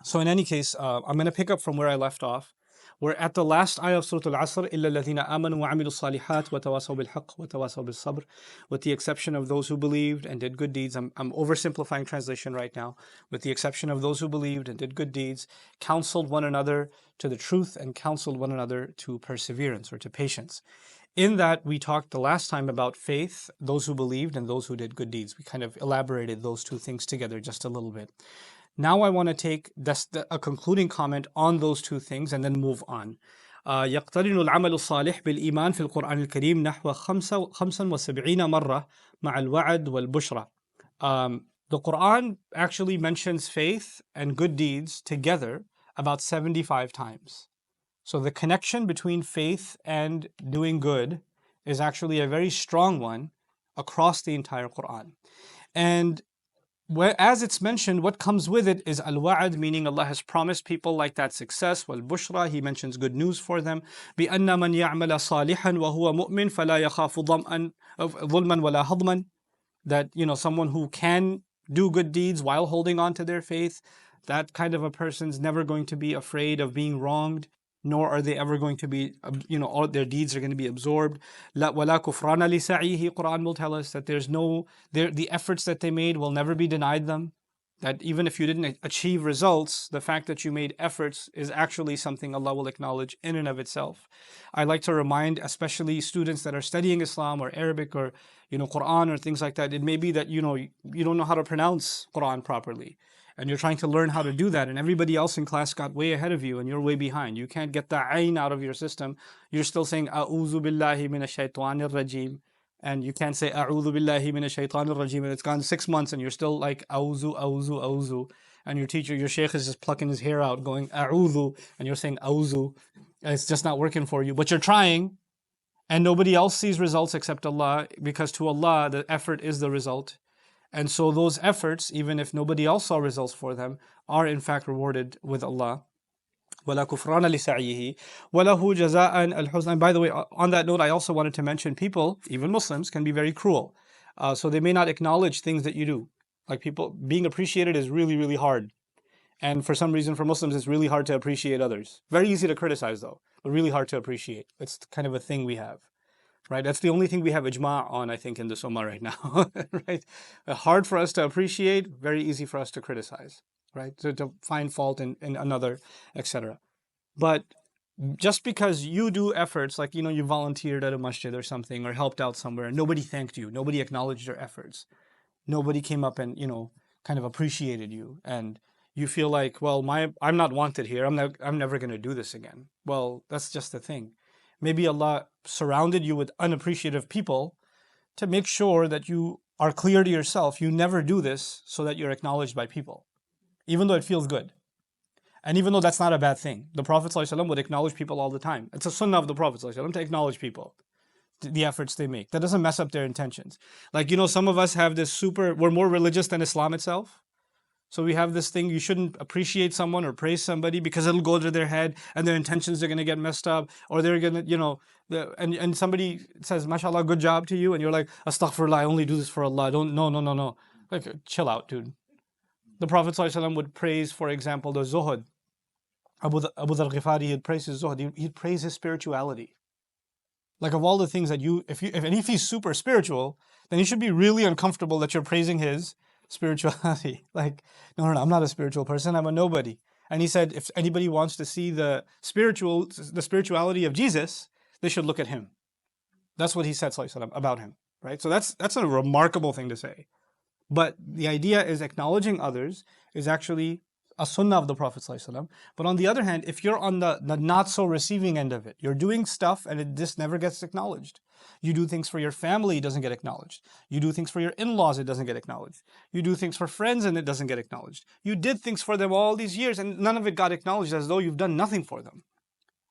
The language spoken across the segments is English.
So in any case, I'm going to pick up from where I left off. We're at the last ayah of Surah Al-Asr, إِلَّا الَّذِينَ آمَنُوا وَعَمِلُوا الصَّالِحَاتِ وَتَوَاصَوْا بِالْحَقِّ وَتَوَاصَوْا بِالصَّبْرِ, with the exception of those who believed and did good deeds. I'm oversimplifying translation right now. With the exception of those who believed and did good deeds, counseled one another to the truth and counseled one another to perseverance or to patience. In that, we talked the last time about faith, those who believed and those who did good deeds. We kind of elaborated those two things together just a little bit. Now I want to take a concluding comment on those two things and then move on. يقترن العمل الصالح بالإيمان في القرآن الكريم نحو 75 مرة مع الوعد والبشرى. The Quran actually mentions faith and good deeds together about 75 times. So the connection between faith and doing good is actually a very strong one across the entire Quran. And as it's mentioned, what comes with it is al-wa'ad, meaning Allah has promised people like that success. Wal-bushra, He mentions good news for them. بِأَنَّ مَنْ يَعْمَلَ صَالِحًا وَهُوَ مُؤْمِنٌ فَلَا يَخَافُ ظُلْمًا وَلَا هَضْمًا. That, someone who can do good deeds while holding on to their faith, that kind of a person's never going to be afraid of being wronged, nor are they ever going to be, all their deeds are going to be absorbed. La wala kufrana li sa'ihi, Quran will tell us that the efforts that they made will never be denied them. That even if you didn't achieve results, the fact that you made efforts is actually something Allah will acknowledge in and of itself. I like to remind, especially students that are studying Islam or Arabic or Quran or things like that, it may be that you don't know how to pronounce Quran properly. And you're trying to learn how to do that, and everybody else in class got way ahead of you, and you're way behind. You can't get the ayn out of your system. You're still saying A'udhu billahi minash shaitanir rajim, and you can't say A'udhu billahi minash shaitanir rajim, and it's gone 6 months, and you're still like A'udhu, A'udhu, A'udhu, and your sheikh is just plucking his hair out, going A'udhu, and you're saying A'udhu, and it's just not working for you. But you're trying, and nobody else sees results except Allah, because to Allah the effort is the result. And so those efforts, even if nobody else saw results for them, are in fact rewarded with Allah. وَلَا كُفْرَانَ لِسَعْيِهِ وَلَهُ جَزَاءً الْحُسْنَى. And by the way, on that note, I also wanted to mention people, even Muslims, can be very cruel. So they may not acknowledge things that you do. Like people, being appreciated is really, really hard. And for some reason, for Muslims, it's really hard to appreciate others. Very easy to criticize though, but really hard to appreciate. It's kind of a thing we have. Right, that's the only thing we have ijma' on, I think, in this ummah right now. Right, hard for us to appreciate, very easy for us to criticize. Right, to find fault in another, etc. But just because you do efforts, like you volunteered at a masjid or something, or helped out somewhere, and nobody thanked you, nobody acknowledged your efforts, nobody came up and kind of appreciated you, and you feel like, well, I'm not wanted here. I'm never going to do this again. Well, that's just the thing. Maybe Allah surrounded you with unappreciative people to make sure that you are clear to yourself. You never do this so that you're acknowledged by people, even though it feels good. And even though that's not a bad thing. The Prophet ﷺ would acknowledge people all the time. It's a sunnah of the Prophet ﷺ to acknowledge people, the efforts they make. That doesn't mess up their intentions. Like, some of us have this we're more religious than Islam itself. So we have this thing, you shouldn't appreciate someone or praise somebody because it'll go to their head and their intentions are going to get messed up, or they're going to, and somebody says, mashallah, good job to you, and you're like, astaghfirullah, I only do this for Allah. No. Like, chill out, dude. The Prophet ﷺ would praise, for example, the zuhud. Abu Dhar Ghifari, he'd praise his zuhud, he'd praise his spirituality. Like, of all the things that if he's super spiritual, then he should be really uncomfortable that you're praising his spirituality. Like, no, I'm not a spiritual person, I'm a nobody. And he said, if anybody wants to see the spirituality of Jesus, they should look at him. That's what he said, sallallahu alaihi wasallam, about him, right? So that's a remarkable thing to say. But the idea is acknowledging others is actually a sunnah of the Prophet ﷺ. But on the other hand, if you're on the not so receiving end of it, you're doing stuff and it just never gets acknowledged. You do things for your family, it doesn't get acknowledged. You do things for your in-laws, it doesn't get acknowledged. You do things for friends and it doesn't get acknowledged. You did things for them all these years and none of it got acknowledged, as though you've done nothing for them.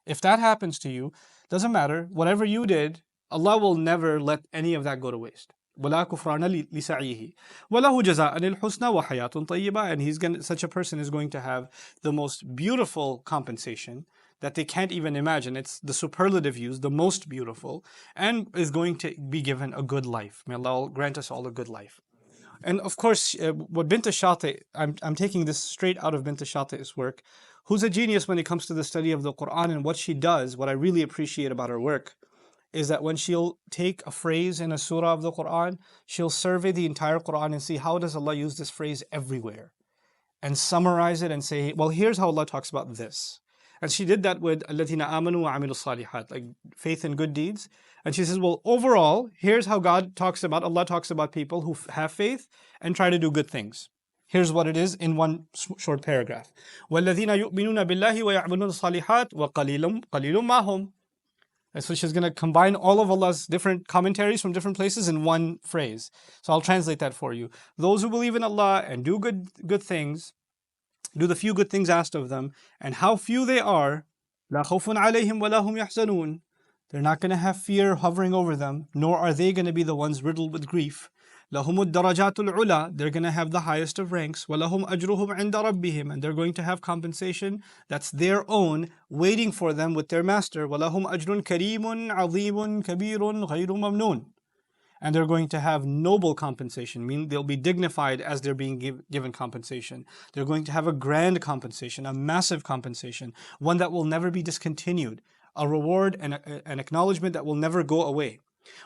If that happens to you, doesn't matter. Whatever you did, Allah will never let any of that go to waste. وَلَا كُفْرَانَ لِسَعْيِهِ وَلَهُ جَزَاءً الْحُسْنَى وَحَيَاةٌ طَيِّبَةٌ. And such a person is going to have the most beautiful compensation that they can't even imagine. It's the superlative use, the most beautiful, and is going to be given a good life. May Allah grant us all a good life. And of course, what Bint Shati, I'm taking this straight out of Bint Shati's work, who's a genius when it comes to the study of the Quran. And what she does, what I really appreciate about her work, is that when she'll take a phrase in a surah of the Quran, she'll survey the entire Quran and see how does Allah use this phrase everywhere, and summarize it and say, well, here's how Allah talks about this. And she did that with الَّذِينَ آمَنُوا وَعَمِلُوا الصَّالِحَاتِ, like faith and good deeds. And she says, well, overall, here's how Allah talks about people who have faith and try to do good things. Here's what it is in one short paragraph. وَالَّذِينَ يُؤْمِنُونَ بِاللَّهِ وَيَعْبُدُونَ الصَّالِحَاتِ وَقَلِيلٌ مَا هُمْ. And so she's going to combine all of Allah's different commentaries from different places in one phrase. So I'll translate that for you. Those who believe in Allah and do good things, do the few good things asked of them, and how few they are, لا خوف عليهم ولا هم يحزنون. They're not going to have fear hovering over them, nor are they going to be the ones riddled with grief. لهم الدرجات العلى. They're going to have the highest of ranks. ولهم أجرهم عند ربهم. And they're going to have compensation that's their own, waiting for them with their master. ولهم أجر كريم عظيم كبير غير ممنون. And they're going to have noble compensation, meaning they'll be dignified as they're being given compensation. They're going to have a grand compensation, a massive compensation, one that will never be discontinued, a reward and an acknowledgement that will never go away.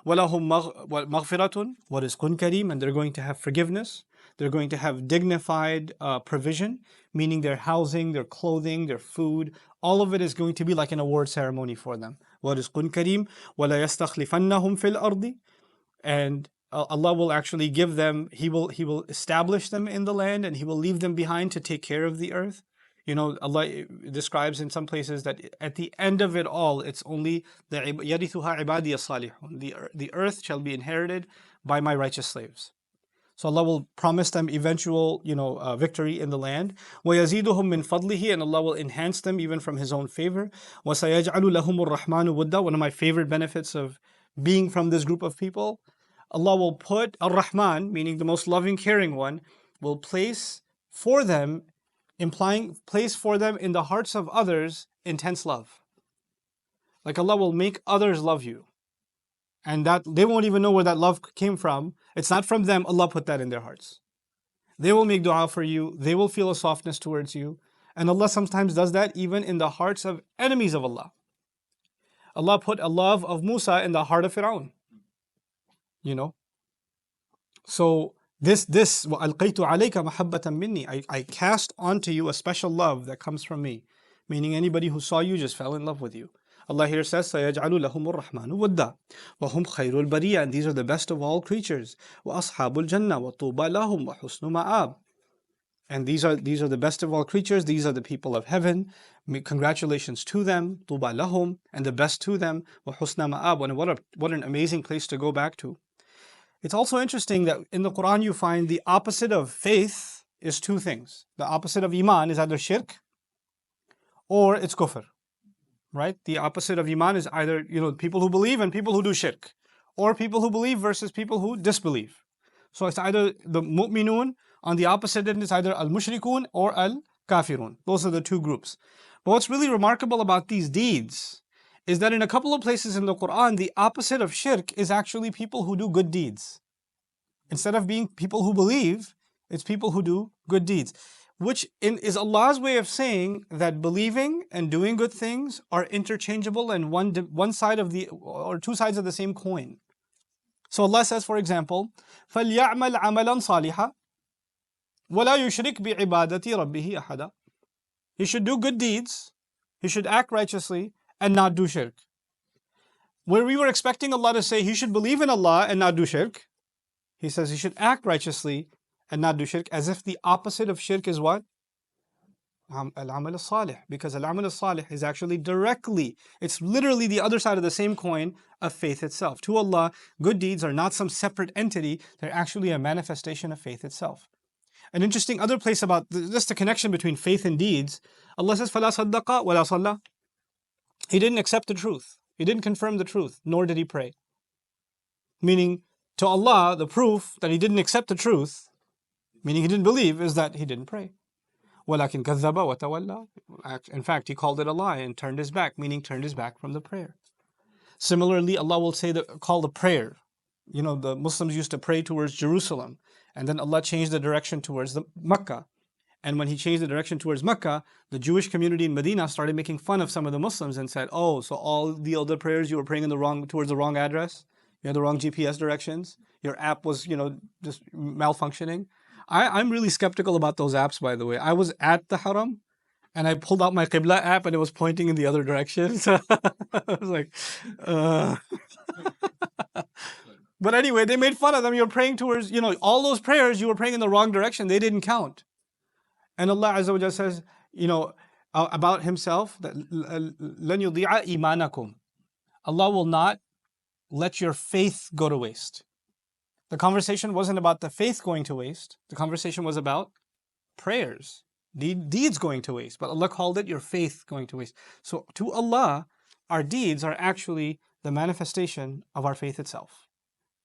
وَلَهُمْ مَغْفِرَةٌ وَرِزْقٌ كَرِيمٌ. And they're going to have forgiveness. They're going to have dignified provision, meaning their housing, their clothing, their food. All of it is going to be like an award ceremony for them. وَرِزْقٌ كَرِيمٌ وَلَا يَسْتَخْلِفَنَّهُمْ فِي الْأَرْضِ. And Allah will actually give them, He will establish them in the land, and He will leave them behind to take care of the earth. You know, Allah describes in some places that at the end of it all, it's only the يَرِثُهَا عِبَادِيَ الصَّالِحُونَ. The earth shall be inherited by my righteous slaves. So Allah will promise them eventual, victory in the land. وَيَزِيدُهُم مِّن فَضْلِهِ. And Allah will enhance them even from His own favor. وَسَيَجْعَلُ لَهُمُ الرَّحْمَنُ وُدًّا. One of my favorite benefits of being from this group of people, Allah will put Ar-Rahman, meaning the most loving, caring one, will place for them in the hearts of others intense love. Like Allah will make others love you. And that they won't even know where that love came from. It's not from them. Allah put that in their hearts. They will make dua for you. They will feel a softness towards you. And Allah sometimes does that even in the hearts of enemies of Allah. Allah put a love of Musa in the heart of Fir'aun. So this وَأَلْقَيْتُ عَلَيْكَ مَحَبَّةً مِّنِّي. I cast onto you a special love that comes from me. Meaning anybody who saw you just fell in love with you. Allah here says, سَيَجْعَلُ لَهُمُ الرَّحْمَنُ وَدًّا وَهُمْ خَيْرُ الْبَرِيَّةِ. And these are the best of all creatures. وَأَصْحَابُ الْجَنَّةِ وَطُوبَى لَهُمْ وَحُسْنُ مَآبٍ. And these are the best of all creatures. These are the people of heaven. Congratulations to them. طُوبَى لَهُمْ. And the best to them. وَحُسْنَ مَآبٍ. And what an amazing place to go back to. It's also interesting that in the Quran you find the opposite of faith is two things. The opposite of Iman is either shirk or it's kufr. Right? The opposite of Iman is either, people who believe and people who do shirk. Or people who believe versus people who disbelieve. So it's either the mu'minun, on the opposite end is either al-mushrikun or al-kafirun. Those are the two groups. But what's really remarkable about these deeds is that in a couple of places in the Quran, the opposite of shirk is actually people who do good deeds. Instead of being people who believe, it's people who do good deeds. Which is Allah's way of saying that believing and doing good things are interchangeable and one side of or two sides of the same coin. So Allah says, for example, فَلْيَعْمَلْ عَمَلًا صَالِحًا وَلَا يُشْرِكْ بِعِبَادَةِ رَبِّهِ أَحَدًا. He should do good deeds, he should act righteously, and not do shirk. Where we were expecting Allah to say he should believe in Allah and not do shirk, He says he should act righteously and not do shirk, as if the opposite of shirk is what? Al-amal al-salih. Because al-amal al-salih is actually it's literally the other side of the same coin of faith itself. To Allah, good deeds are not some separate entity, they're actually a manifestation of faith itself. An interesting other place about just the connection between faith and deeds, Allah says, فَلَا صَدَّقَ وَلَا صَلَّى. He didn't accept the truth. He didn't confirm the truth, nor did he pray. Meaning, to Allah, the proof that he didn't accept the truth, meaning he didn't believe, is that he didn't pray. وَلَكِنْ كَذَّبَ وَتَوَلَّى. In fact, he called it a lie and turned his back, meaning turned his back from the prayer. Similarly, Allah will call the prayer. The Muslims used to pray towards Jerusalem And then Allah changed the direction towards the Makkah. And when he changed the direction towards Mecca, the Jewish community in Medina started making fun of some of the Muslims and said, "Oh, so all the other prayers you were praying towards the wrong address? You had the wrong GPS directions? Your app was, just malfunctioning?" I'm really skeptical about those apps, by the way. I was at the Haram and I pulled out my Qibla app and it was pointing in the other direction. So I was like, But anyway, they made fun of them. You're praying towards, all those prayers you were praying in the wrong direction. They didn't count. And Allah Azza wa Jalla says, about Himself, that لَن يُضِيعَ إِيمَانَكُمْ. Allah will not let your faith go to waste. The conversation wasn't about the faith going to waste. The conversation was about prayers, deeds going to waste. But Allah called it your faith going to waste. So to Allah, our deeds are actually the manifestation of our faith itself.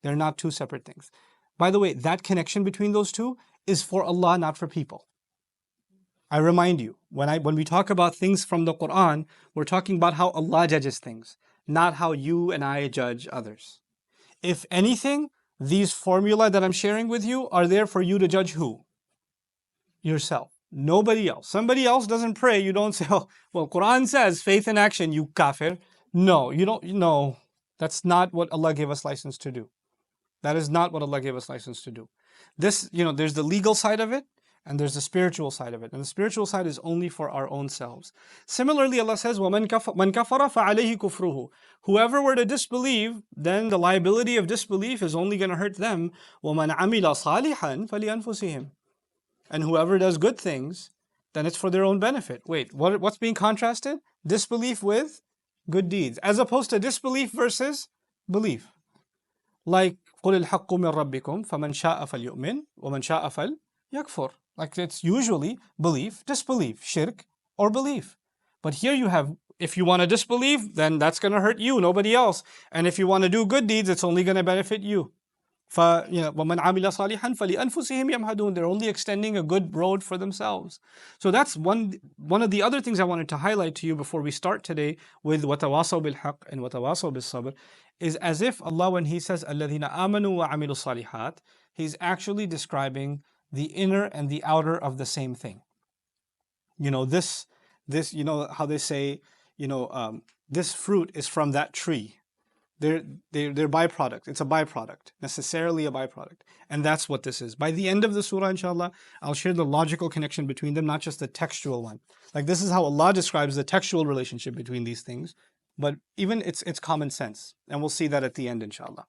They're not two separate things. By the way, that connection between those two is for Allah, not for people. I remind you, when we talk about things from the Quran, we're talking about how Allah judges things, not how you and I judge others. If anything, these formula that I'm sharing with you are there for you to judge who? Yourself. Nobody else. Somebody else doesn't pray, you don't say, "Oh, well, Quran says faith in action, you kafir." No, you don't. No, that's not what Allah gave us license to do. That is not what Allah gave us license to do. This, there's the legal side of it, and there's the spiritual side of it. And the spiritual side is only for our own selves. Similarly, Allah says, وَمَنْ كَفَرَ فَعَلَيْهِ كُفْرُهُ. Whoever were to disbelieve, then the liability of disbelief is only going to hurt them. وَمَنْ عَمِلَ صَالِحًا فَلِأَنفُسِهِمْ. And whoever does good things, then it's for their own benefit. Wait, what's being contrasted? Disbelief with good deeds, as opposed to disbelief versus belief. Like, قُلِ الْحَقُّ مِنْ رَبِّكُمْ فَمَنْ شَاءَ فَلْيُؤْمِنْ وَمَنْ شَاءَ فَلْيَكْفُرْ. Like, it's usually belief, disbelief, shirk, or belief. But here you have, if you want to disbelieve, then that's going to hurt you, nobody else. And if you want to do good deeds, it's only going to benefit you. وَمَنْ عَمِلَ صَالِحًا فَلِأَنفُسِهِمْ يَمْهَدُونَ. They're only extending a good road for themselves. So that's one of the other things I wanted to highlight to you before we start today with وَتَوَاصَوْا بِالْحَقِّ and وَتَوَاصَوْا بِالصَّبْرِ, is as if Allah, when He says الَّذِينَ آمَنُوا وَعَمِلُوا الصَّالِحَاتِ, He's actually describing the inner and the outer of the same thing. This, how they say, this fruit is from that tree. They're byproduct. It's a byproduct, necessarily a byproduct. And that's what this is. By the end of the surah, inshallah, I'll share the logical connection between them, not just the textual one. Like, this is how Allah describes the textual relationship between these things. But even it's common sense. And we'll see that at the end, inshallah.